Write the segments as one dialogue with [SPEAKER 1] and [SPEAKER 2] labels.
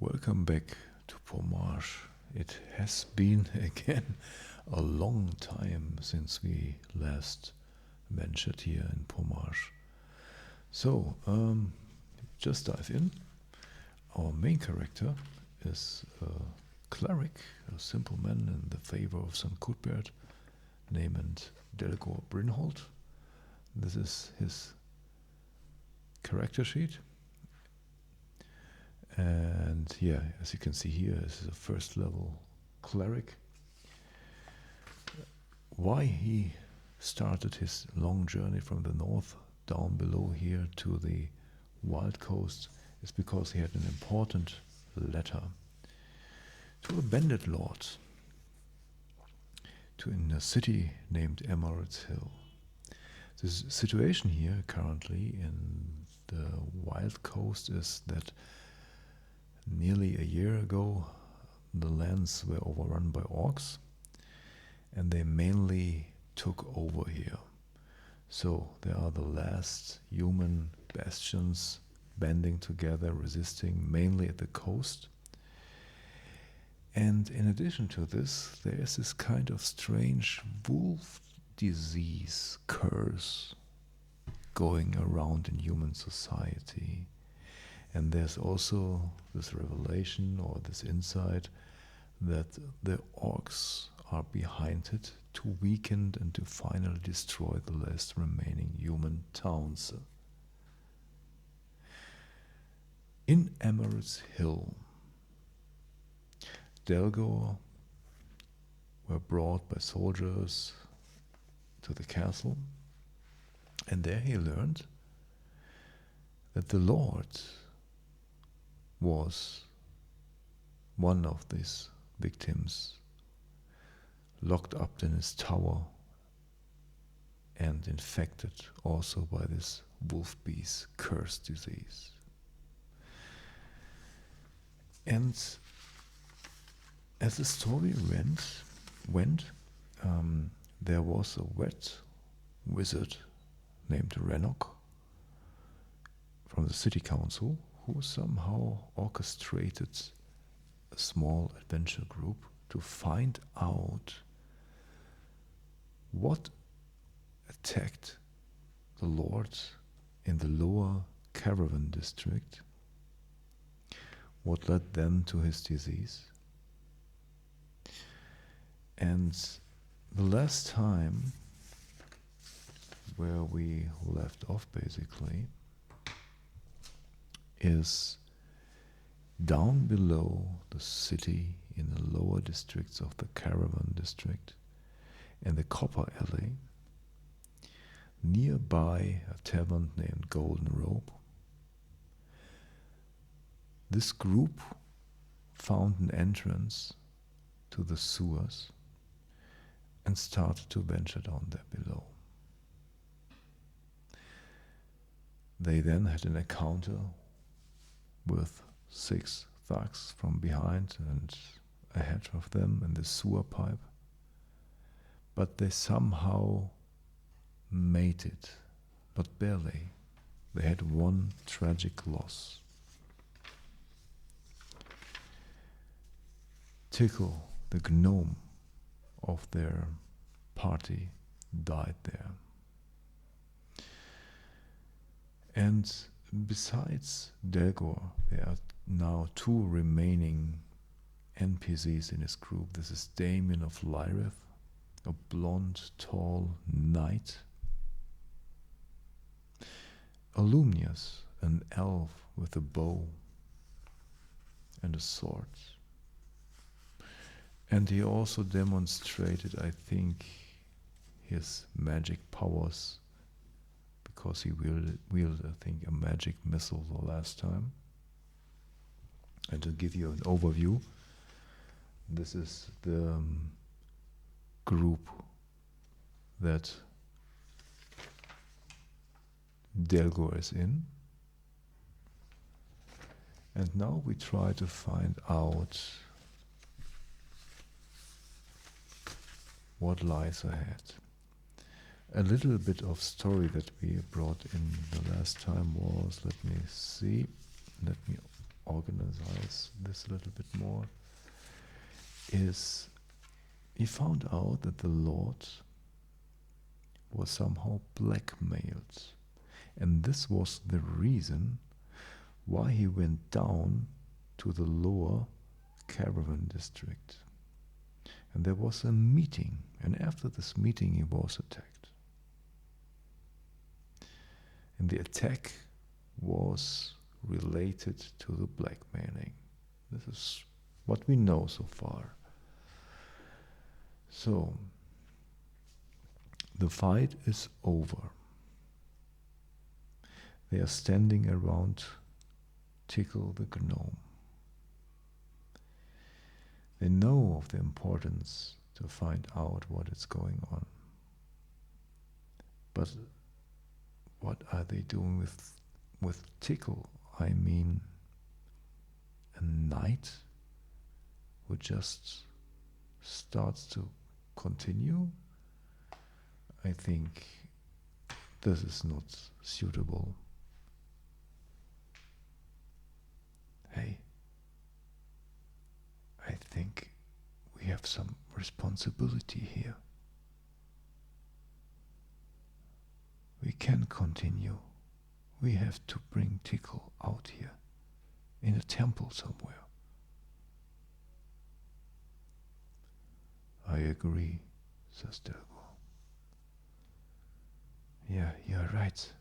[SPEAKER 1] Welcome back to Pomarj. It has been again a long time since we last ventured here in Pomarj. So, just dive in. Our main character is a Cleric, a simple man in the favor of St. Cuthbert, named Delgor Brinhold. This is his character sheet. And yeah, as you can see here, this is a first level Cleric. Why he started his long journey from the north down below here to the wild coast is because he had an important letter to a bandit lord in a city named Emerald's Hill. The situation here currently in the wild coast is that nearly a year ago the lands were overrun by orcs and they mainly took over here. So there are the last human bastions banding together, resisting mainly at the coast. And in addition to this, there is this kind of strange wolf disease curse going around in human society. And there's also this revelation or this insight that the orcs are behind it to weaken and to finally destroy the last remaining human towns. In Emerald's Hill, Delgor were brought by soldiers to the castle, and there he learned that the Lord was one of these victims, locked up in his tower and infected also by this wolf beast curse disease. And as the story went, there was a wet wizard named Greyhawk from the city council who somehow orchestrated a small adventure group to find out what attacked the lords in the lower caravan district, what led them to his disease. And the last time where we left off basically is down below the city in the lower districts of the caravan district in the copper alley, nearby a tavern named Golden Rope. This group found an entrance to the sewers and started to venture down there below. They then had an encounter with 6 thugs from behind and ahead of them in the sewer pipe, but they somehow made it, but barely. They had one tragic loss. Tickle, the gnome of their party, died there. And besides Delgor, there are now 2 remaining NPCs in his group. This is Damian of Lirith, a blonde, tall knight. Alumnias, an elf with a bow and a sword. And he also demonstrated, I think, his magic powers because he wielded, I think, a magic missile the last time. And to give you an overview, this is the group that Delgor is in. And now we try to find out what lies ahead. A little bit of story that we brought in the last time was, let me see, let me organize this a little bit more, is he found out that the Lord was somehow blackmailed. And this was the reason why he went down to the lower caravan district. And there was a meeting, and after this meeting he was attacked. And the attack was related to the blackmailing. This is what we know so far. So, the fight is over. They are standing around Tickle the gnome. They know of the importance to find out what is going on. But what are they doing with Tickle? I mean, a knight who just starts to continue? I think this is not suitable. Hey, I think we have some responsibility here. We can continue. We have to bring Tickle out here, in a temple somewhere. I agree, says Delgor. Yeah, you're right,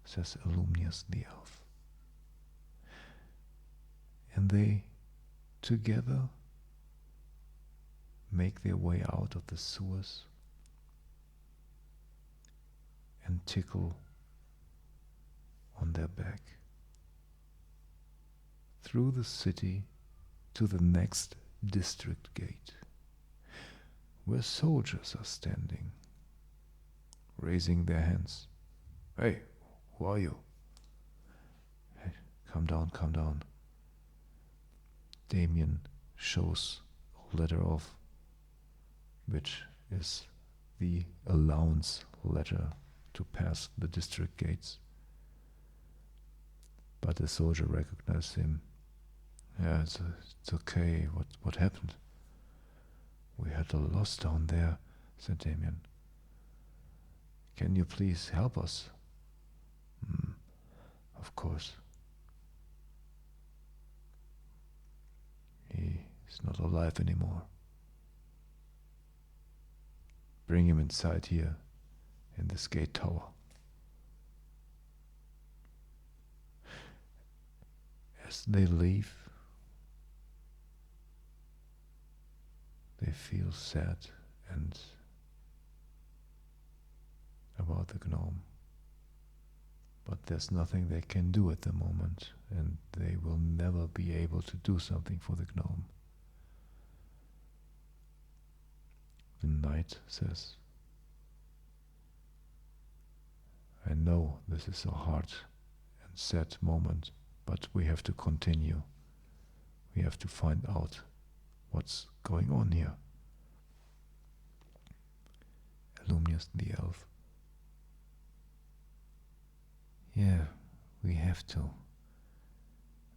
[SPEAKER 1] says Alumnias the elf. And they together make their way out of the sewers and Tickle on their back through the city to the next district gate, where soldiers are standing, raising their hands. Hey, who are you? Hey, come down, come down. Damian shows a letter off, which is the allowance letter to pass the district gates. But the soldier recognized him. Yeah, it's okay. What happened? We had a loss down there, said Damian. Can you please help us? Of course. He is not alive anymore. Bring him inside here, in this gate tower. As they leave, they feel sad and about the gnome. But there's nothing they can do at the moment, and they will never be able to do something for the gnome. The knight says, I know this is a hard and sad moment, but we have to continue. We have to find out what's going on here. Alumnias the elf. Yeah, we have to.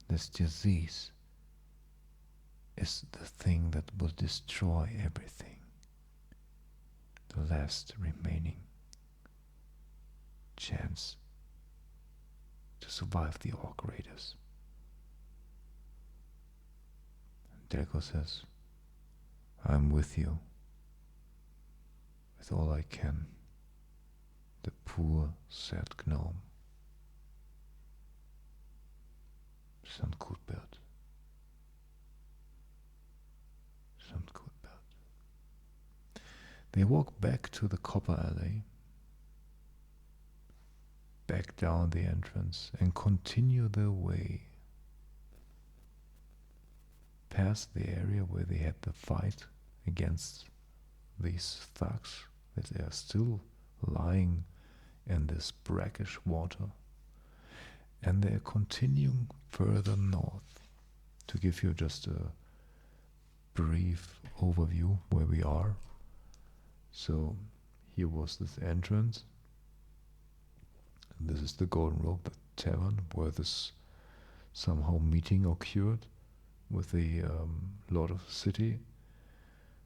[SPEAKER 1] This disease is the thing that will destroy everything. The last remaining chance to survive the orc raiders. Delgor says, I'm with you, with all I can. The poor, sad gnome. Son Cuthbert. Son Cuthbert. They walk back to the copper alley, back down the entrance, and continue their way past the area where they had the fight against these thugs, that they are still lying in this brackish water. And they are continuing further north. To give you just a brief overview where we are. So here was this entrance. This is the Golden Rope, the tavern, where this somehow meeting occurred with the lord of the city,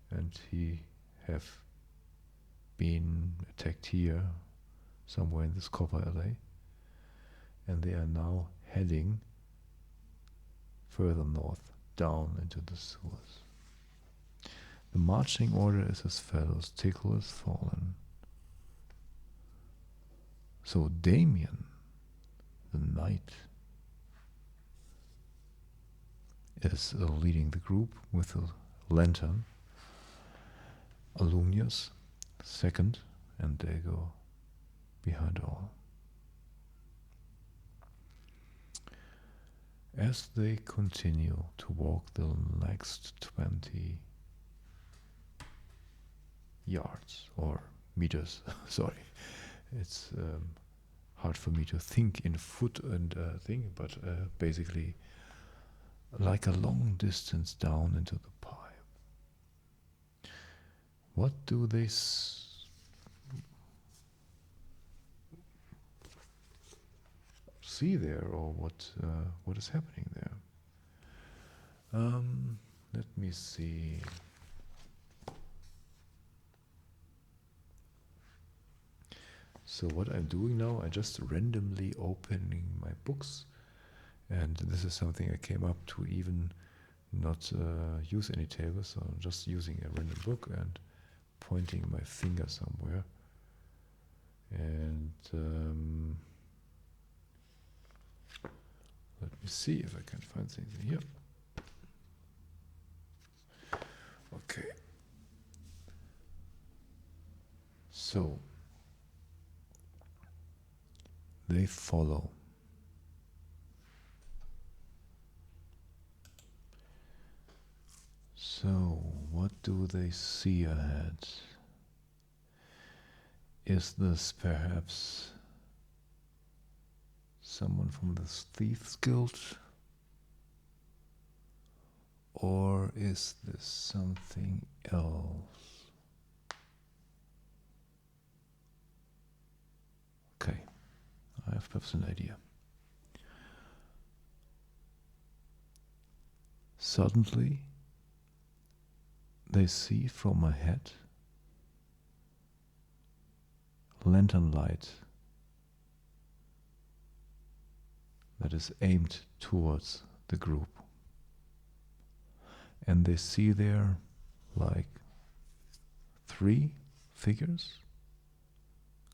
[SPEAKER 1] and he have been attacked here, somewhere in this copper alley, and they are now heading further north, down into the sewers. The marching order is as follows: Tickle is fallen. So Damian, the knight, is leading the group with a lantern. Alumnias, second, and Delgor behind all. As they continue to walk the next 20 yards or meters, sorry, it's hard for me to think in foot and thing, but basically like a long distance down into the pipe. What do they see there, or what is happening there? Let me see. So what I'm doing now, I just randomly opening my books, and this is something I came up to even not use any tables, so I'm just using a random book and pointing my finger somewhere. And let me see if I can find things in here. Okay. So they follow. So what do they see ahead? Is this perhaps someone from the thieves guild? Or is this something else? Okay, I have perhaps an idea. Suddenly, they see from ahead lantern light that is aimed towards the group. And they see there like 3 figures,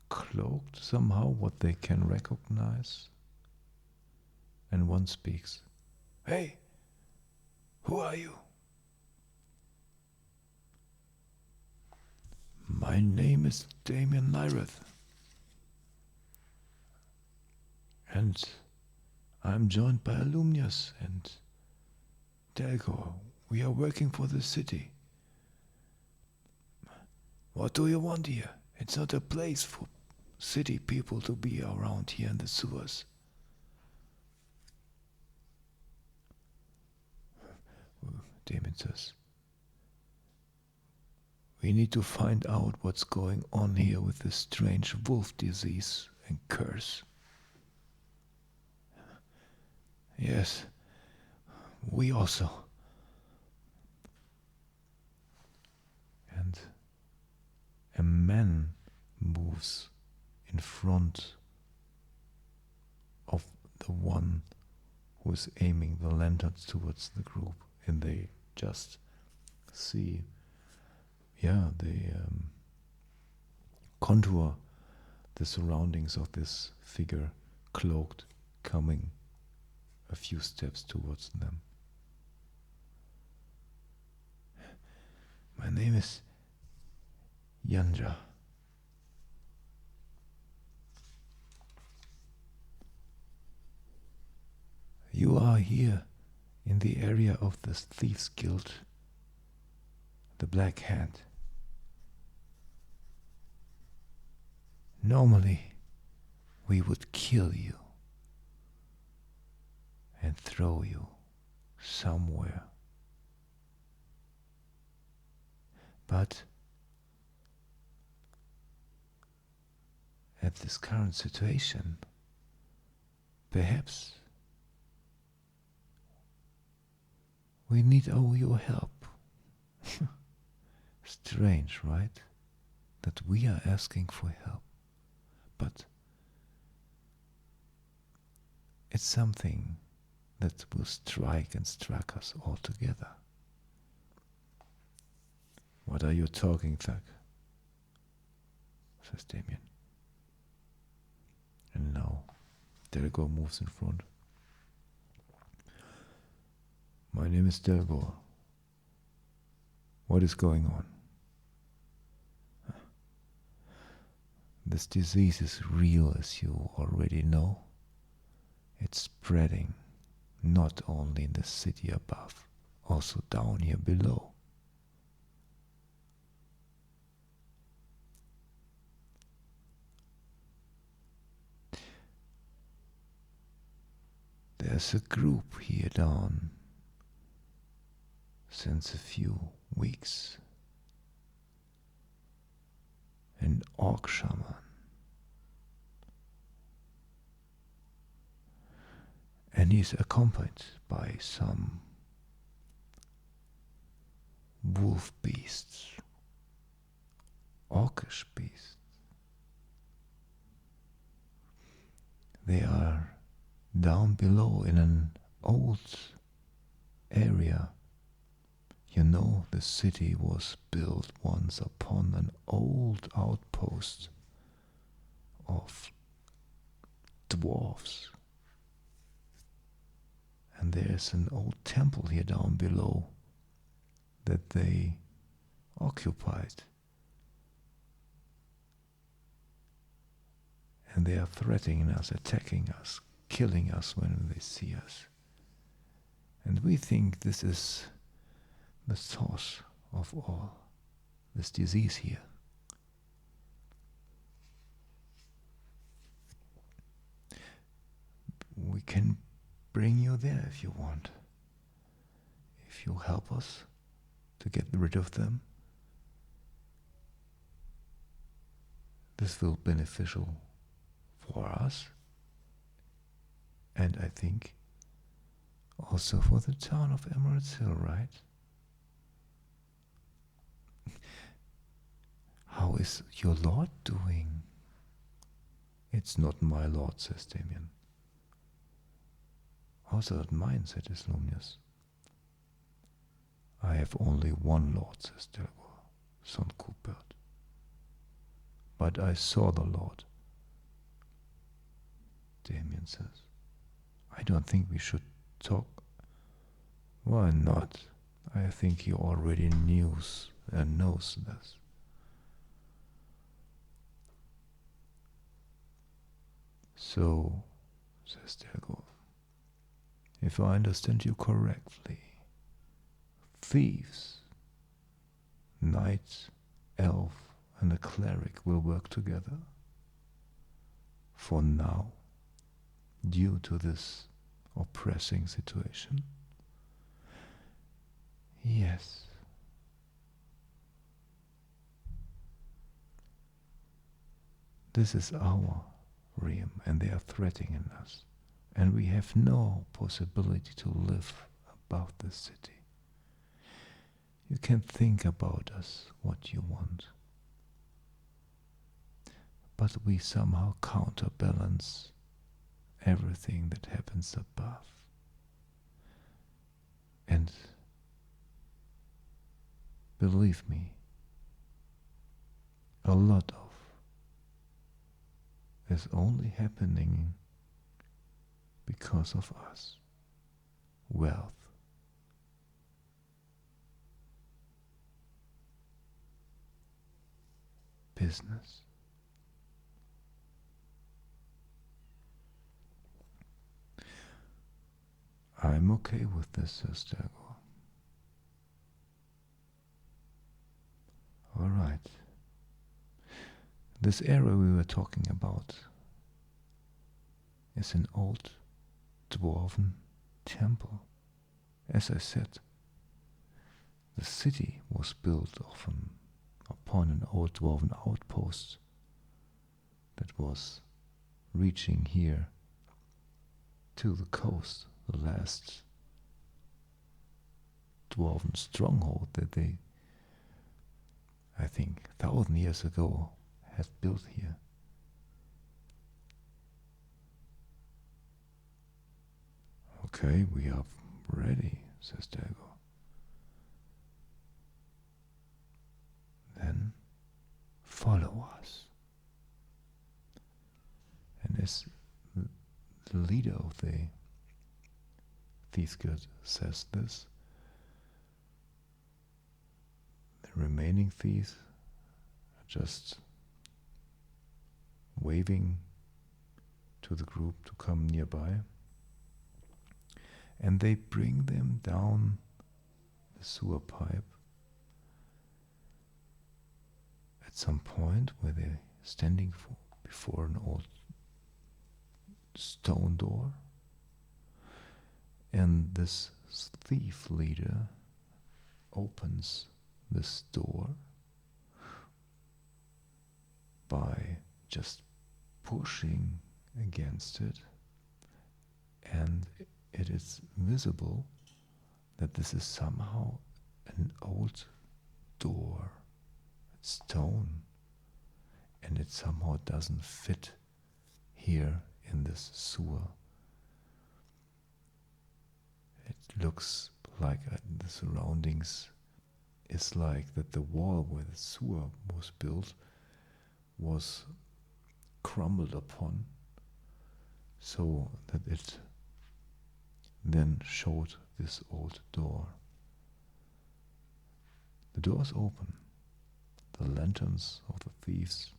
[SPEAKER 1] cloaked somehow, what they can recognize. And one speaks. "Hey, who are you?" "My name is Damian Lirith, and I'm joined by Alumnias and Delgor. We are working for the city." "What do you want here? It's not a place for city people to be around here in the sewers." Damian says, "We need to find out what's going on here with this strange wolf disease and curse." "Yes, we also." And a man moves in front of the one who is aiming the lanterns towards the group, and they just see, they contour the surroundings of this figure, cloaked, coming a few steps towards them. "My name is Yanja. You are here in the area of the Thieves Guild, the Black Hand. Normally, we would kill you and throw you somewhere. But at this current situation, perhaps We need all your help. Strange, right? That we are asking for help. But it's something that will strike us all together. What are you talking, Thug? Says Damian. And now Delgor moves in front. My name is Delgor. What is going on? This disease is real, as you already know. It's spreading, not only in the city above, also down here below. There's a group here down since a few weeks. An orc shaman. And he's accompanied by some wolf beasts, orcish beasts. They are down below in an old area. You know, the city was built once upon an old outpost of dwarves. And there's an old temple here down below that they occupied. And they are threatening us, attacking us, killing us when they see us. And we think this is the source of all this disease here. We can bring you there if you want. If you help us to get rid of them, this will be beneficial for us, and I think also for the town of Emerald's Hill, right? How is your lord doing? It's not my lord, says Damian. Also not mine, said Alumnias. I have only one lord, says Delgor, son Cuthbert. But I saw the lord. Damian says, I don't think we should talk. Why not? I think he already knows this. So, says Delgor, if I understand you correctly, thieves, knight, elf, and a cleric will work together. For now, due to this oppressing situation. Yes. This is our realm, and they are threatening us, and we have no possibility to live above the city. You can think about us what you want, but we somehow counterbalance everything that happens above. And believe me, a lot of is only happening because of us. Wealth, business, I'm okay with this, says Delgor. All right. This area we were talking about is an old dwarven temple. As I said, the city was built upon an old dwarven outpost that was reaching here to the coast, the last dwarven stronghold that they, I think, 1,000 years ago had built here. Okay, we are ready, says Delgor. Then follow us. And as the leader of the Thieves Guild says this, the remaining thieves are just waving to the group to come nearby, and they bring them down the sewer pipe at some point where they're standing before an old stone door, and this thief leader opens this door by just pushing against it, and it is visible that this is somehow an old door. It's stone, and it somehow doesn't fit here in this sewer. It looks like the surroundings is like that the wall where the sewer was built was crumbled upon, so that it then showed this old door. The door is open. The lanterns of the thieves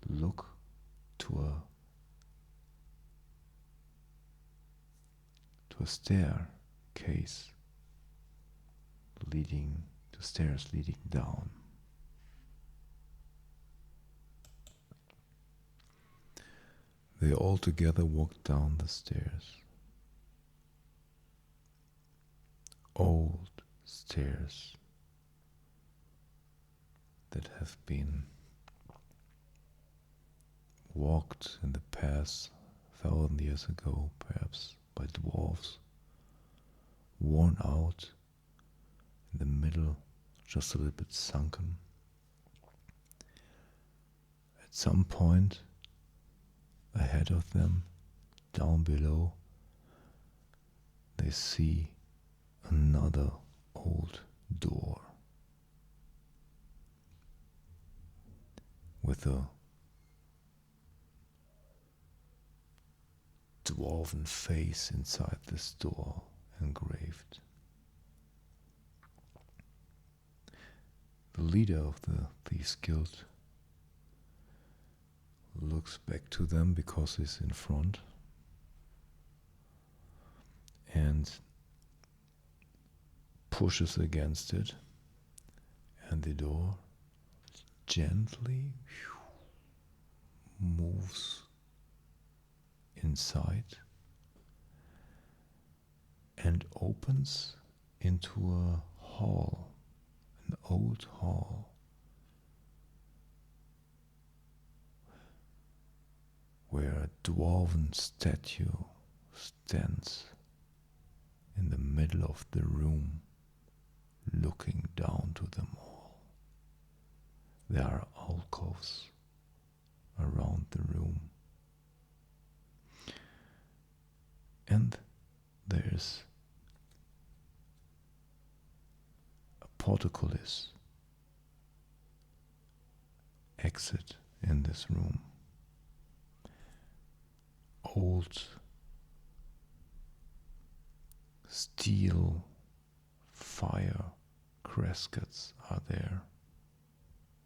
[SPEAKER 1] look to a staircase leading to stairs leading down. They all together walk down the stairs. Old stairs that have been walked in the past 1,000 years ago, perhaps by dwarves, worn out, in the middle, just a little bit sunken. At some point, ahead of them, down below, they see another old door with a dwarven face inside this door engraved. The leader of the Thieves Guild looks back to them because he's in front, and pushes against it, and the door gently moves inside and opens into a hall, an old hall, where a dwarven statue stands in the middle of the room, looking down to them all. There are alcoves around the room, and there's a portcullis exit in this room. Old steel fire creskets are there,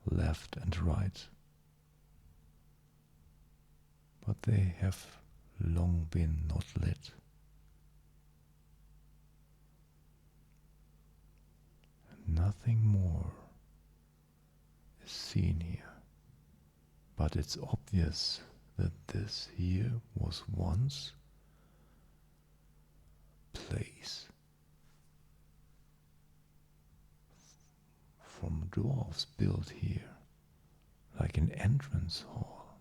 [SPEAKER 1] left and right, but they have long been not lit. And nothing more is seen here, but it's obvious that this here was once a place from dwarves built here, like an entrance hall.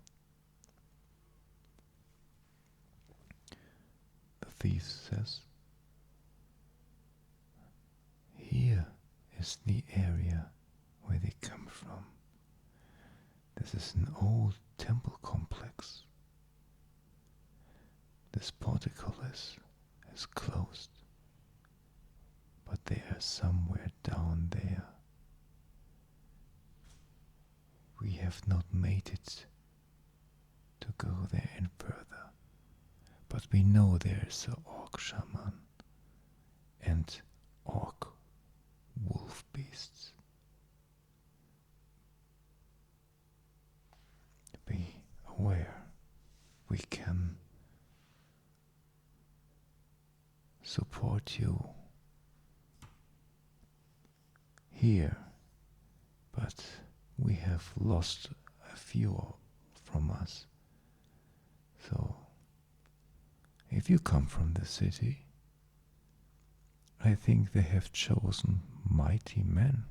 [SPEAKER 1] The thief says, is the area where they come from. This is an old temple complex. This portcullis is closed, but they are somewhere down there. We have not made it to go there any further, but we know there is an orc shaman and orc wolf beasts. Be aware, we can support you here, but we have lost a few from us. So, if you come from the city, I think they have chosen mighty men.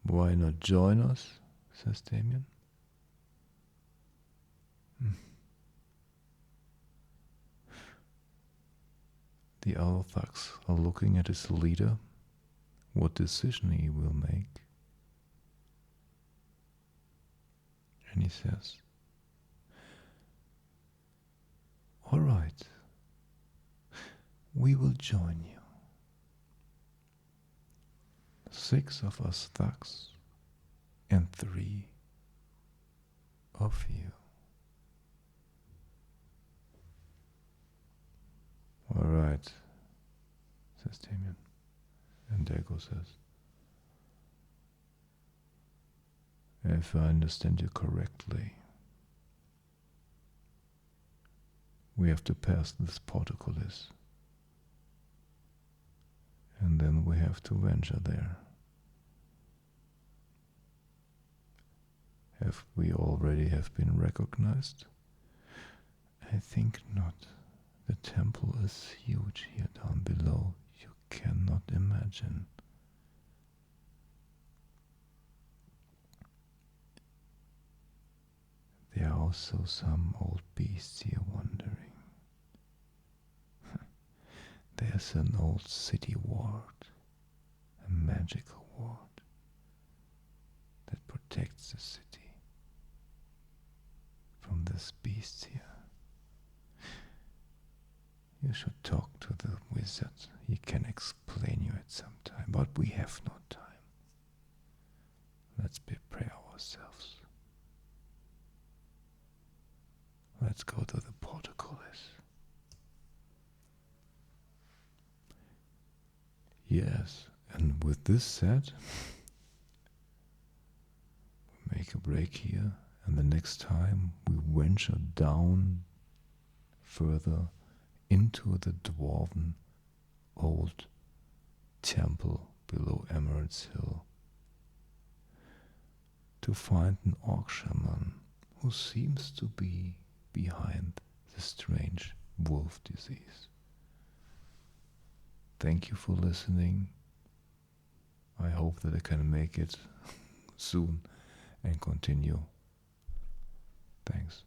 [SPEAKER 1] Why not join us? Says Damian. The other thugs are looking at his leader, what decision he will make. And he says, all right, we will join you. 6 of us thugs and 3 of you. All right, says Damian. And Delgor says, if I understand you correctly, we have to pass this portcullis, and then we have to venture there. Have we already have been recognized? I think not. The temple is huge here down below. You cannot imagine. There are also some old beasts here wandering. There's an old city ward, a magical ward that protects the city from these beasts here. You should talk to the wizard. He can explain you at some time, but we have no time. Let's prepare ourselves. Let's go to the portcullis. Yes, and with this said, we make a break here, and the next time we venture down further into the dwarven old temple below Emerald's Hill to find an orc shaman who seems to be behind the strange wolf disease. Thank you for listening. I hope that I can make it soon and continue. Thanks.